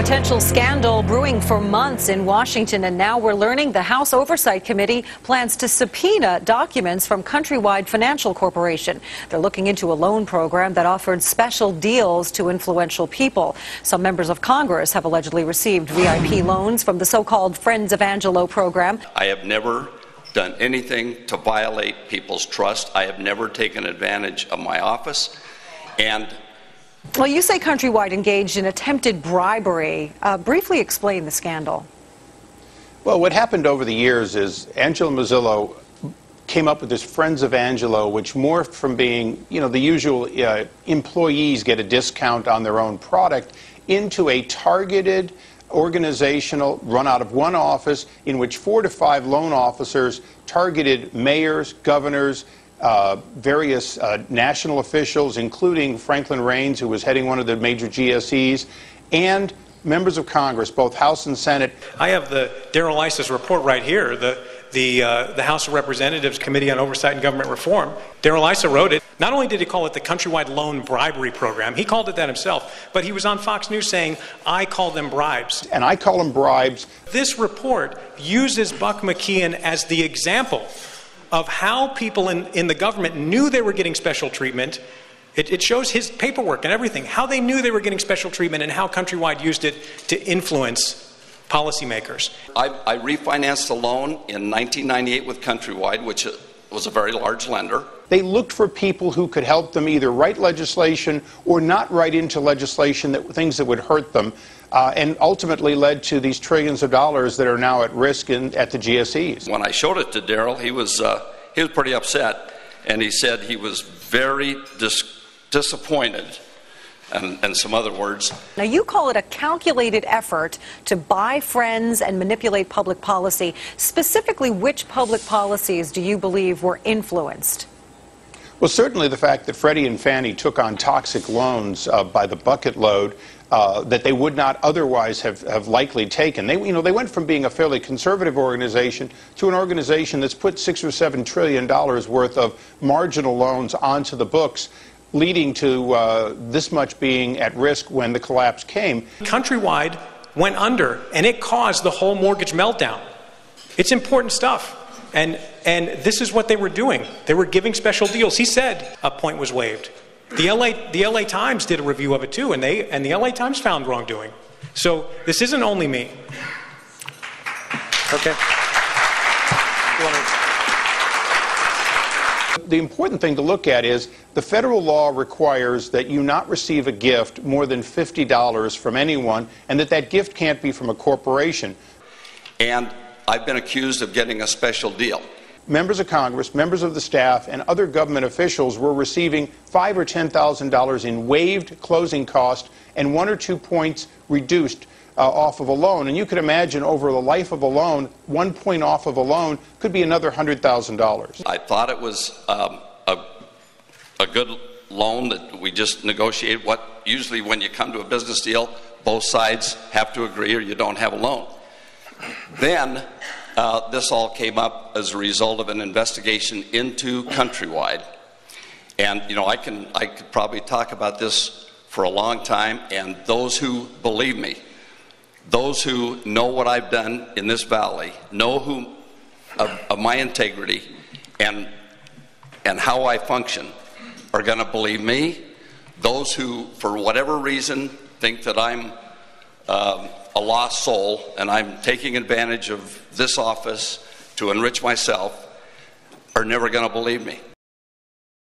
potential scandal brewing for months in Washington, and now we're learning the House Oversight Committee plans to subpoena documents from Countrywide Financial Corporation. They're looking into a loan program that offered special deals to influential people. Some members of Congress have allegedly received VIP loans from the so-called Friends of Angelo program. I have never done anything to violate people's trust. I have never taken advantage of my office. And well, you say Countrywide engaged in attempted bribery. Briefly explain the scandal. Well, what happened over the years is Angelo Mozillo came up with this Friends of Angelo, which morphed from being, the usual employees get a discount on their own product, into a targeted organizational run out of one office in which 4 to 5 loan officers targeted mayors, governors, various national officials, including Franklin Raines, who was heading one of the major GSEs, and members of Congress, both House and Senate. I have the Darrell Issa's report right here, the House of Representatives Committee on Oversight and Government Reform. Darrell Issa wrote it. Not only did he call it the Countrywide Loan Bribery Program, he called it that himself, but he was on Fox News saying, I call them bribes. And I call them bribes. This report uses Buck McKeon as the example of how people in the government knew they were getting special treatment. It shows his paperwork and everything, how they knew they were getting special treatment and how Countrywide used it to influence policymakers. I refinanced a loan in 1998 with Countrywide, which was a very large lender. They looked for people who could help them either write legislation or not write into legislation things that would hurt them, and ultimately led to these trillions of dollars that are now at risk at the GSEs. When I showed it to Darrell, he was pretty upset, and he said he was very disappointed, and some other words. Now, you call it a calculated effort to buy friends and manipulate public policy. Specifically, which public policies do you believe were influenced? Well, certainly the fact that Freddie and Fannie took on toxic loans by the bucket load that they would not otherwise have likely taken. They went from being a fairly conservative organization to an organization that's put $6 or $7 trillion worth of marginal loans onto the books, leading to this much being at risk when the collapse came. Countrywide went under, and it caused the whole mortgage meltdown. It's important stuff. And this is what they were doing. They were giving special deals. He said a point was waived. The LA Times did a review of it too, and the LA Times found wrongdoing. So this isn't only me. Okay. The important thing to look at is the federal law requires that you not receive a gift more than $50 from anyone, and that gift can't be from a corporation. And I've been accused of getting a special deal. Members of Congress, members of the staff, and other government officials were receiving $5,000 or $10,000 in waived closing cost and 1 or 2 points reduced off of a loan. And you could imagine over the life of a loan, 1 point off of a loan could be another $100,000. I thought it was a good loan that we just negotiated. Usually when you come to a business deal, both sides have to agree or you don't have a loan. Then this all came up as a result of an investigation into Countrywide. And, I could probably talk about this for a long time, and those who believe me, those who know what I've done in this valley, know of my integrity and how I function, are going to believe me. Those who, for whatever reason, think that I'm a lost soul and I'm taking advantage of this office to enrich myself, are never going to believe me.